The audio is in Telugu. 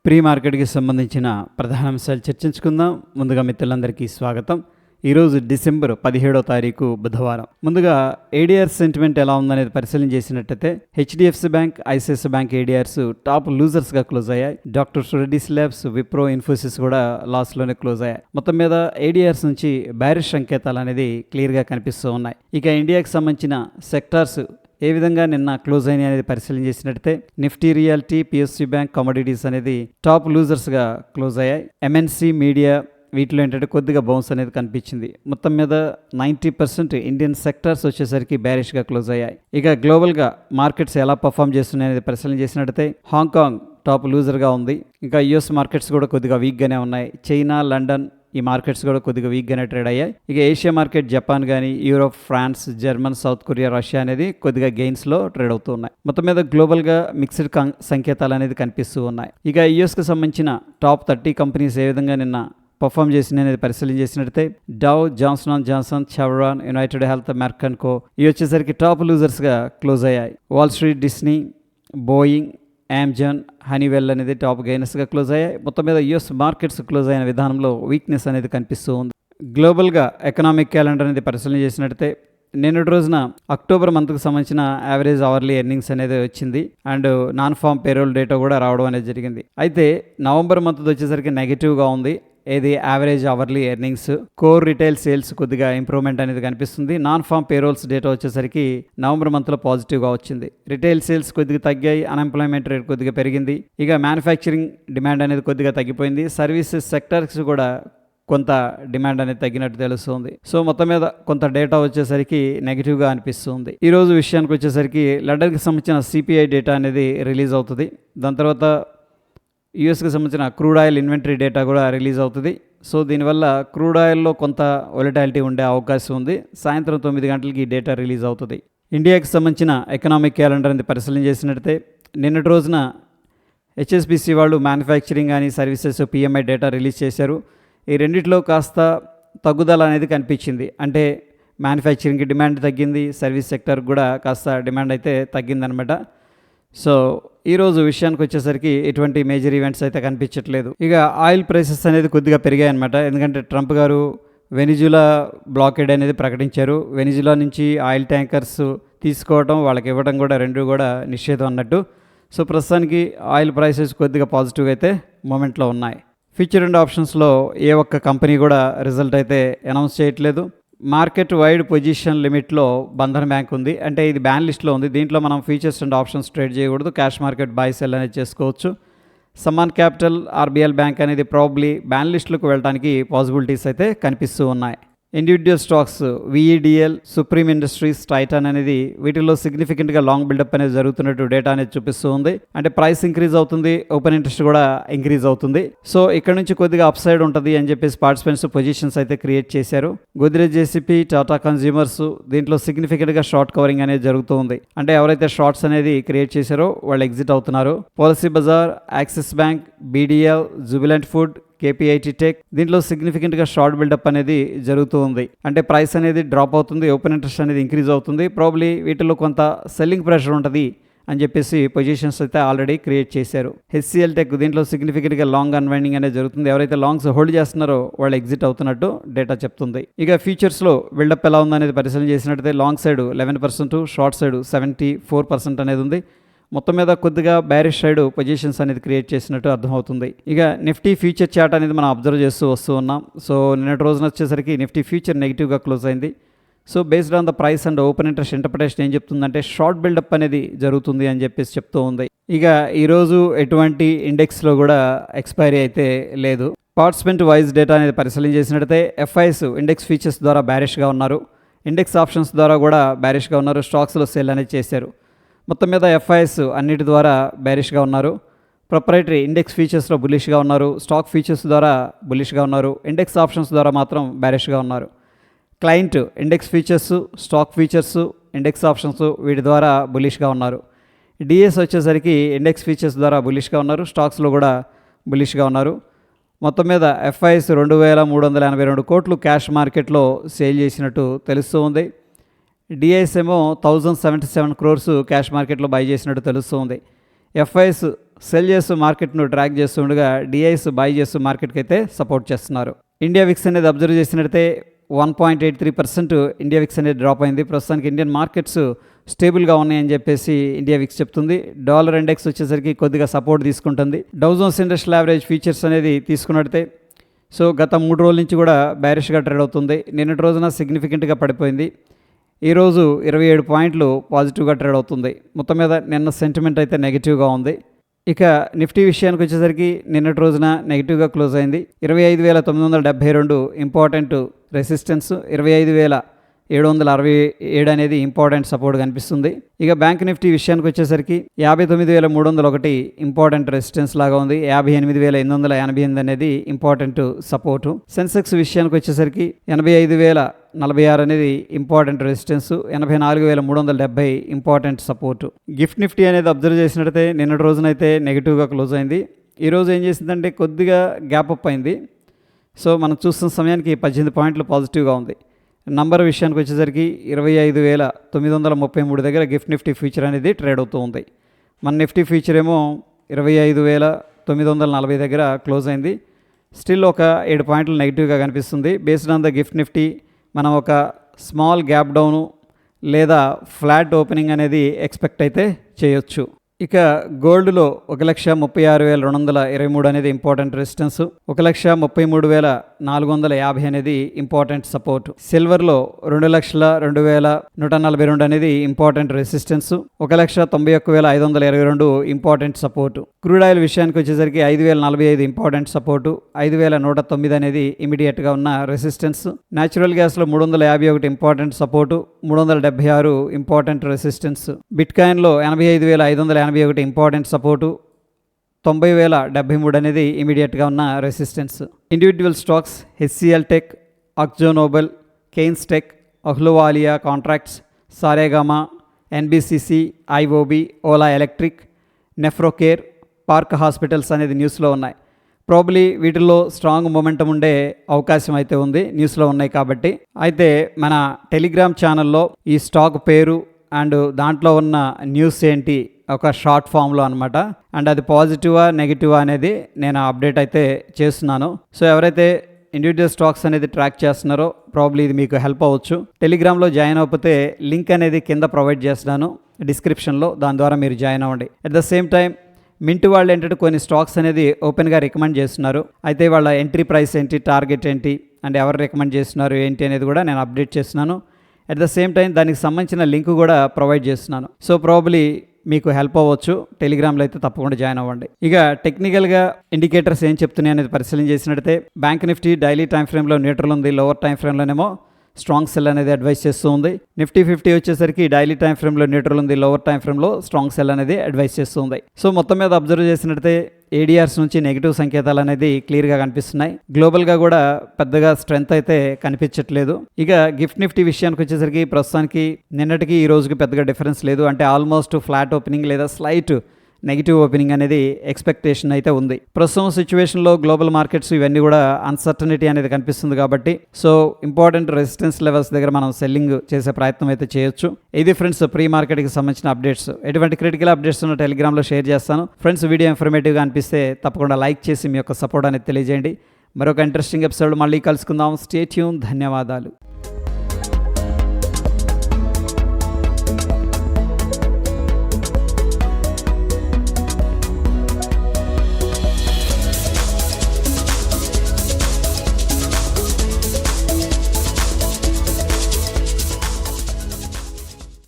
ప్రీ మార్కెట్కి సంబంధించిన ప్రధాన అంశాలు చర్చించుకుందాం. ముందుగా మిత్రులందరికీ స్వాగతం. ఈరోజు డిసెంబర్ 17వ తారీఖు బుధవారం. ముందుగా ఏడీఆర్ సెంటిమెంట్ ఎలా ఉందనేది పరిశీలన చేసినట్టయితే HDFC bank, ICICI bank ADRs top లూజర్స్గా క్లోజ్ అయ్యాయి. డాక్టర్ రెడ్డీస్ ల్యాబ్స్, విప్రో, ఇన్ఫోసిస్ కూడా లాస్లోనే క్లోజ్ అయ్యాయి. మొత్తం మీద ఏడీఆర్స్ నుంచి బ్యారిష్ సంకేతాలు అనేది క్లియర్గా కనిపిస్తూ ఉన్నాయి. ఇక ఇండియాకి సంబంధించిన సెక్టార్స్ ఏ విధంగా నిన్న క్లోజ్ అయినాయి అనేది పరిశీలన చేసినట్టయితే Nifty reality, PSC bank, commodities అనేది టాప్ లూజర్స్గా క్లోజ్ అయ్యాయి. ఎంఎన్సి, మీడియా వీటిలో ఏంటంటే కొద్దిగా బౌన్స్ అనేది కనిపించింది. మొత్తం మీద 90% ఇండియన్ సెక్టార్స్ వచ్చేసరికి బ్యారిష్గా క్లోజ్ అయ్యాయి. ఇక గ్లోబల్గా మార్కెట్స్ ఎలా పర్ఫామ్ చేస్తున్నాయి అనేది పరిశీలన చేసినట్టయితే హాంకాంగ్ టాప్ లూజర్గా ఉంది. ఇంకా యుఎస్ మార్కెట్స్ కూడా కొద్దిగా వీక్గానే ఉన్నాయి. చైనా, లండన్ ఈ మార్కెట్స్ కూడా కొద్దిగా వీక్గానే ట్రేడ్ అయ్యాయి. ఇక ఏషియా మార్కెట్ జపాన్ కానీ, Europe, France, German, South Korea, Russia అనేది కొద్దిగా గెయిన్స్లో ట్రేడ్ అవుతూ ఉన్నాయి. మొత్తం మీద గ్లోబల్గా మిక్స్డ్ సంకేతాలు అనేది కనిపిస్తూ ఉన్నాయి. ఇక యూఎస్కి సంబంధించిన టాప్ 30 కంపెనీస్ ఏ విధంగా నిన్న పర్ఫామ్ చేసింది అనేది పరిశీలన చేసినట్టయితే Dove, Johnson and Johnson, Chevron, United health, Merck and co ఇవి వచ్చేసరికి టాప్ లూజర్స్గా క్లోజ్ అయ్యాయి. Wall street, Disney, Boeing, Amazon, Honeywell అనేది టాప్ గెయినర్స్గా క్లోజ్ అయ్యాయి. మొత్తం మీద యుఎస్ మార్కెట్స్ క్లోజ్ అయిన విధానంలో వీక్నెస్ అనేది కనిపిస్తూ ఉంది. గ్లోబల్గా ఎకనామిక్ క్యాలెండర్ అనేది పరిశీలన చేసినట్టయితే నిన్నటి రోజున అక్టోబర్ మంత్కి సంబంధించిన యావరేజ్ అవర్లీ ఎర్నింగ్స్ అనేది వచ్చింది. And non form payroll data కూడా రావడం అనేది జరిగింది. అయితే నవంబర్ మంత్ వచ్చేసరికి నెగిటివ్గా ఉంది. ఏది average hourly earnings, core retail sales కొద్దిగా ఇంప్రూవ్మెంట్ అనేది కనిపిస్తుంది. నాన్ ఫామ్ పేరోల్స్ డేటా వచ్చేసరికి నవంబర్ మంత్లో పాజిటివ్గా వచ్చింది. రిటైల్ సేల్స్ కొద్దిగా తగ్గాయి, అన్ఎంప్లాయ్మెంట్ రేట్ కొద్దిగా పెరిగింది. ఇక మ్యానుఫ్యాక్చరింగ్ డిమాండ్ అనేది కొద్దిగా తగ్గిపోయింది. సర్వీసెస్ సెక్టర్స్ కూడా కొంత డిమాండ్ అనేది తగ్గినట్టు తెలుస్తుంది. సో మొత్తం మీద కొంత డేటా వచ్చేసరికి నెగిటివ్గా అనిపిస్తుంది. ఈరోజు విషయానికి వచ్చేసరికి లండన్కి సంబంధించిన సిపిఐ డేటా అనేది రిలీజ్ అవుతుంది. దాని తర్వాత యూఎస్కి సంబంధించిన క్రూడ్ ఆయిల్ ఇన్వెంటరీ డేటా కూడా రిలీజ్ అవుతుంది. సో దీనివల్ల క్రూడ్ ఆయిల్లో కొంత వొలటాలిటీ ఉండే అవకాశం ఉంది. సాయంత్రం 9 గంటలకి ఈ డేటా రిలీజ్ అవుతుంది. ఇండియాకి సంబంధించిన ఎకనామిక్ క్యాలెండర్ అనేది పరిశీలన చేసినట్టయితే నిన్నటి రోజున హెచ్ఎస్బిసి వాళ్ళు మ్యానుఫ్యాక్చరింగ్ కానీ సర్వీసెస్ పిఎంఐ డేటా రిలీజ్ చేశారు. ఈ రెండిట్లో కాస్త తగ్గుదల అనేది కనిపించింది. అంటే మ్యానుఫ్యాక్చరింగ్కి డిమాండ్ తగ్గింది, సర్వీస్ సెక్టర్ కూడా కాస్త డిమాండ్ అయితే తగ్గిందనమాట. సో ఈరోజు విషయానికి వచ్చేసరికి ఎటువంటి మేజర్ ఈవెంట్స్ అయితే కనిపించట్లేదు. ఇక ఆయిల్ ప్రైసెస్ అనేది కొద్దిగా పెరిగాయి అనమాట. ఎందుకంటే ట్రంప్ గారు వెనిజులా బ్లాకేడ్ అనేది ప్రకటించారు. వెనిజులా నుంచి ఆయిల్ ట్యాంకర్స్ తీసుకోవడం, వాళ్ళకి ఇవ్వడం కూడా రెండు కూడా నిషేధం అన్నట్టు. సో ప్రస్తుతానికి ఆయిల్ ప్రైసెస్ కొద్దిగా పాజిటివ్గా అయితే మూమెంట్లో ఉన్నాయి. ఫ్యూచర్ అండ్ ఆప్షన్స్లో ఏ ఒక్క కంపెనీ కూడా రిజల్ట్ అయితే అనౌన్స్ చేయట్లేదు. మార్కెట్ వైడ్ పొజిషన్ లిమిట్లో బంధన్ బ్యాంక్ ఉంది. అంటే ఇది బ్యాన్ లిస్ట్లో ఉంది. దీంట్లో మనం ఫ్యూచర్స్ అండ్ ఆప్షన్స్ ట్రేడ్ చేయకూడదు. క్యాష్ మార్కెట్ బై సెల్ అనేది చేసుకోవచ్చు. సమ్మాన్ క్యాపిటల్, ఆర్బీఎల్ బ్యాంక్ అనేది ప్రాబ్లీ బ్యాన్ లిస్టులకు వెళ్ళడానికి పాసిబిలిటీస్ అయితే కనిపిస్తూ ఉన్నాయి. Individual stocks VEDL, supreme industries, Titan అనేది వీటిల్లో సిగ్నిఫికెంట్గా లాంగ్ బిల్డప్ అనేది జరుగుతున్నట్టు డేటా అనేది చూపిస్తూ ఉంది. అంటే ప్రైస్ ఇంక్రీజ్ అవుతుంది, ఓపెన్ ఇంట్రెస్ట్ కూడా ఇంక్రీజ్ అవుతుంది. సో ఇక్కడ నుంచి కొద్దిగా అప్ సైడ్ ఉంటుంది అని చెప్పేసి పార్టిసిపెంట్స్ పొజిషన్స్ అయితే క్రియేట్ చేశారు. గోద్రేజ్ జేసీపీ, టాటా కన్స్యూమర్స్ దీంట్లో సిగ్నిఫికెంట్గా షార్ట్ కవరింగ్ అనేది జరుగుతూ ఉంది. అంటే ఎవరైతే షార్ట్స్ అనేది క్రియేట్ చేశారో వాళ్ళు ఎగ్జిట్ అవుతున్నారు. పాలసీ బజార్, యాక్సిస్ బ్యాంక్, బీడీఎల్, జుబిలెంట్ ఫుడ్, కేపీఐటీ టెక్ దీంట్లో సిగ్నిఫికెంట్గా షార్ట్ బిల్డప్ అనేది జరుగుతూ ఉంది. అంటే ప్రైస్ అనేది డ్రాప్ అవుతుంది, ఓపెన్ ఇంట్రెస్ట్ అనేది ఇంక్రీజ్ అవుతుంది. ప్రాబ్లీ వీటిలో కొంత సెల్లింగ్ ప్రెషర్ ఉంటుంది అని చెప్పేసి పొజిషన్స్ అయితే ఆల్రెడీ క్రియేట్ చేశారు. హెచ్సిఎల్ టెక్ దీంట్లో సిగ్నిఫికెంట్గా లాంగ్ అన్వైండింగ్ అనేది జరుగుతుంది. ఎవరైతే లాంగ్స్ హోల్డ్ చేస్తున్నారో వాళ్ళు ఎగ్జిట్ అవుతున్నట్టు డేటా చెప్తుంది. ఇక ఫ్యూచర్స్లో బిల్డప్ ఎలా ఉందనేది పరిశీలన చేసినట్టయితే లాంగ్ సైడ్ 11%, షార్ట్ సైడ్ 74% అనేది ఉంది. మొత్తం మీద కొద్దిగా బ్యారిష్ సైడ్ పొజిషన్స్ అనేది క్రియేట్ చేసినట్టు అర్థమవుతుంది. ఇక నిఫ్టీ ఫ్యూచర్ చార్ట్ అనేది మనం అబ్జర్వ్ చేస్తూ వస్తూ ఉన్నాం. సో నిన్నటి రోజున వచ్చేసరికి నిఫ్టీ ఫ్యూచర్ నెగిటివ్గా క్లోజ్ అయింది. So based on the price and open interest interpretation ఏం చెప్తుందంటే షార్ట్ బిల్డప్ అనేది జరుగుతుంది అని చెప్పేసి చెప్తూ ఉంది. ఇక ఈరోజు ఎటువంటి ఇండెక్స్లో కూడా ఎక్స్పైరీ అయితే లేదు. పార్టిసిపెంట్ వైజ్ డేటా అనేది పరిశీలన చేసినట్టయితే ఎఫ్ఐఎస్ ఇండెక్స్ ఫీచర్స్ ద్వారా బ్యారిష్గా ఉన్నారు, ఇండెక్స్ ఆప్షన్స్ ద్వారా కూడా బ్యారిష్గా ఉన్నారు, స్టాక్స్లో సేల్ అనేది చేశారు. మొత్తం మీద ఎఫ్ఐఎస్ అన్నిటి ద్వారా బ్యారిష్గా ఉన్నారు. ప్రొప్రైటరీ ఇండెక్స్ ఫీచర్స్లో బులిష్గా ఉన్నారు, స్టాక్ ఫీచర్స్ ద్వారా బులిష్గా ఉన్నారు, ఇండెక్స్ ఆప్షన్స్ ద్వారా మాత్రం బ్యారిష్గా ఉన్నారు. Client index features, stock features, index options వీటి ద్వారా బులిష్గా ఉన్నారు. డిఎస్ వచ్చేసరికి ఇండెక్స్ ఫీచర్స్ ద్వారా బులిష్గా ఉన్నారు, స్టాక్స్లో కూడా బులిష్గా ఉన్నారు. మొత్తం మీద ఎఫ్ఐఎస్ 2382 కోట్లు క్యాష్ మార్కెట్లో సేల్ చేసినట్టు తెలుస్తూ ఉంది. డిఐఎస్ ఏమో 1077 crores క్యాష్ మార్కెట్లో బై చేసినట్టు తెలుస్తుంది. ఎఫ్ఐఎస్ సెల్ చేస్తూ మార్కెట్ను ట్రాక్ చేస్తుండగా డిఐస్ బై చేస్తూ మార్కెట్కి అయితే సపోర్ట్ చేస్తున్నారు. ఇండియా విక్స్ అనేది అబ్జర్వ్ చేసినట్టయితే 1.83% ఇండియా విక్స్ అనేది డ్రాప్ అయింది. ప్రస్తుతానికి ఇండియన్ మార్కెట్స్ స్టేబుల్గా ఉన్నాయని చెప్పేసి ఇండియా విక్స్ చెప్తుంది. డాలర్ ఇండెక్స్ వచ్చేసరికి కొద్దిగా సపోర్ట్ తీసుకుంటుంది. Dow Jones industrial average futures అనేది తీసుకున్నట్టయితే సో గత 3 రోజుల నుంచి కూడా బ్యారిష్గా ట్రేడ్ అవుతుంది. నిన్నటి రోజున సిగ్నిఫికెంట్గా పడిపోయింది. ఈరోజు 27 పాయింట్లు పాజిటివ్గా ట్రేడ్ అవుతుంది. మొత్తం మీద నిన్న సెంటిమెంట్ అయితే నెగిటివ్గా ఉంది. ఇక నిఫ్టీ విషయానికి వచ్చేసరికి నిన్నటి రోజున నెగిటివ్గా క్లోజ్ అయింది. 25,972 ఇంపార్టెంట్ రెసిస్టెన్స్, 25,767 అనేది ఇంపార్టెంట్ సపోర్ట్ కనిపిస్తుంది. ఇక బ్యాంక్ నిఫ్టీ విషయానికి వచ్చేసరికి 59,301 ఇంపార్టెంట్ రెసిస్టెన్స్ లాగా ఉంది. 58,888 అనేది ఇంపార్టెంట్ సపోర్టు. సెన్సెక్స్ విషయానికి వచ్చేసరికి 85,046 అనేది important resistance, 84,370 important support. Gift Nifty అనేది అబ్జర్వ్ చేసినట్టయితే నిన్నటి రోజునైతే నెగిటివ్గా క్లోజ్ అయింది. ఈరోజు ఏం చేసిందంటే కొద్దిగా గ్యాప్ అప్ అయింది. సో మనం చూస్తున్న సమయానికి 18 పాయింట్లు పాజిటివ్గా ఉంది. నంబర్ విషయానికి వచ్చేసరికి 25,933 దగ్గర గిఫ్ట్ నిఫ్టీ ఫ్యూచర్ అనేది ట్రేడ్ అవుతూ ఉంది. మన నిఫ్టీ ఫ్యూచర్ ఏమో 25,940 దగ్గర క్లోజ్ అయింది. స్టిల్ ఒక 7 పాయింట్లు నెగిటివ్గా కనిపిస్తుంది. Based on the gift Nifty మనం ఒక స్మాల్ గ్యాప్ డౌను లేదా ఫ్లాట్ ఓపెనింగ్ అనేది ఎక్స్పెక్ట్ అయితే చేయొచ్చు. ఇక గోల్డ్లో 1,36,223 అనేది ఇంపార్టెంట్ రెసిస్టెన్స్, 1,33,450 అనేది ఇంపార్టెంట్ సపోర్ట్. సిల్వర్లో 2,02,142 అనేది important resistance, 1,91,522 important support. Crude oil విషయానికి వచ్చేసరికి 5,045 ఇంపార్టెంట్ సపోర్టు, 5,109 అనేది ఇమీడియట్గా ఉన్న రెసిస్టెన్స్. న్యాచురల్ గ్యాస్లో 351 ఇంపార్టెంట్ సపోర్టు, 376 ఇంపార్టెంట్ రెసిస్టెన్స్. బిట్ కాయిన్లో 85,581 ఇంపార్టెంట్ సపోర్టు, 90,073 అనేది ఇమీడియట్గా ఉన్న resistance. Individual stocks HCL tech, Akzo Nobel, Kaynes tech, Ahluwalia contracts, Saregama, NBCC, IOB, Ola electric, Nephrocare, park hospitals అనేది న్యూస్లో ఉన్నాయి. ప్రాబబ్లీ వీటిల్లో స్ట్రాంగ్ మొమెంటం ఉండే అవకాశం అయితే ఉంది, న్యూస్లో ఉన్నాయి కాబట్టి. అయితే మన టెలిగ్రామ్ ఛానల్లో ఈ స్టాక్ పేరు అండ్ దాంట్లో ఉన్న న్యూస్ ఏంటి ఒక షార్ట్ ఫామ్లో అనమాట. అండ్ అది పాజిటివా నెగిటివా అనేది నేను అప్డేట్ అయితే చేస్తున్నాను. సో ఎవరైతే ఇండివిజువల్ స్టాక్స్ అనేది ట్రాక్ చేస్తున్నారో ప్రాబ్లీ ఇది మీకు హెల్ప్ అవ్వచ్చు. టెలిగ్రామ్లో జాయిన్ అవ్వకపోతే లింక్ అనేది కింద ప్రొవైడ్ చేస్తున్నాను డిస్క్రిప్షన్లో, దాని ద్వారా మీరు జాయిన్ అవ్వండి. At the same time mint వాళ్ళు ఏంటంటే కొన్ని స్టాక్స్ అనేది ఓపెన్గా రికమెండ్ చేస్తున్నారు. అయితే వాళ్ళ ఎంట్రీ ప్రైస్ ఏంటి, టార్గెట్ ఏంటి అండ్ ఎవరు రికమెండ్ చేస్తున్నారు ఏంటి అనేది కూడా నేను అప్డేట్ చేస్తున్నాను. అట్ ద సేమ్ టైం దానికి సంబంధించిన లింక్ కూడా ప్రొవైడ్ చేస్తున్నాను. సో ప్రాబబ్లీ మీకు హెల్ప్ అవ్వచ్చు. టెలిగ్రామ్లో అయితే తప్పకుండా జాయిన్ అవ్వండి. ఇక టెక్నికల్గా ఇండికేటర్స్ ఏం చెప్తున్నాయి అనేది పరిశీలన చేసినట్టయితే బ్యాంక్ నిఫ్టీ డైలీ టైం ఫ్రేమ్లో న్యూట్రల్ ఉంది, లోవర్ టైం ఫ్రేమ్లోనేమో స్ట్రాంగ్ సెల్ అనేది అడ్వైస్ చేస్తూ ఉంది. నిఫ్టీ 50 వచ్చేసరికి డైలీ టైం ఫ్రేమ్లో న్యూట్రల్ ఉంది, లోవర్ టైం ఫ్రేమ్లో స్ట్రాంగ్ సెల్ అనేది అడ్వైస్ చేస్తూ ఉంది. సో మొత్తం మీద అబ్జర్వ్ చేసినట్టయితే ఏడిఆర్స్ నుంచి నెగిటివ్ సంకేతాలు అనేది క్లియర్గా కనిపిస్తున్నాయి. గ్లోబల్గా కూడా పెద్దగా స్ట్రెంత్ అయితే కనిపించట్లేదు. ఇక గిఫ్ట్ నిఫ్టీ విషయానికి వచ్చేసరికి ప్రస్తుతానికి నిన్నటికి ఈ రోజుకి పెద్దగా డిఫరెన్స్ లేదు. అంటే ఆల్మోస్ట్ ఫ్లాట్ ఓపెనింగ్ లేదా స్లైట్ నెగిటివ్ ఓపెనింగ్ అనేది ఎక్స్పెక్టేషన్ అయితే ఉంది. ప్రస్తుతం సిచ్యువేషన్లో గ్లోబల్ మార్కెట్స్ ఇవన్నీ కూడా అన్సర్టనిటీ అనేది కనిపిస్తుంది కాబట్టి సో ఇంపార్టెంట్ రెసిస్టెన్స్ లెవెల్స్ దగ్గర మనం సెల్లింగ్ చేసే ప్రయత్నం అయితే చేయొచ్చు. ఇది ఫ్రెండ్స్ ప్రీ మార్కెట్కి సంబంధించిన అప్డేట్స్. ఎటువంటి క్రిటికల్ అప్డేట్స్ ఉన్న టెలిగ్రామ్లో షేర్ చేస్తాను. ఫ్రెండ్స్ వీడియో ఇన్ఫర్మేటివ్గా అనిపిస్తే తప్పకుండా లైక్ చేసి మీ యొక్క సపోర్ట్ అనేది తెలియజేయండి. మరొక ఇంట్రెస్టింగ్ ఎపిసోడ్ మళ్ళీ కలుసుకుందాం. Stay tune. ధన్యవాదాలు.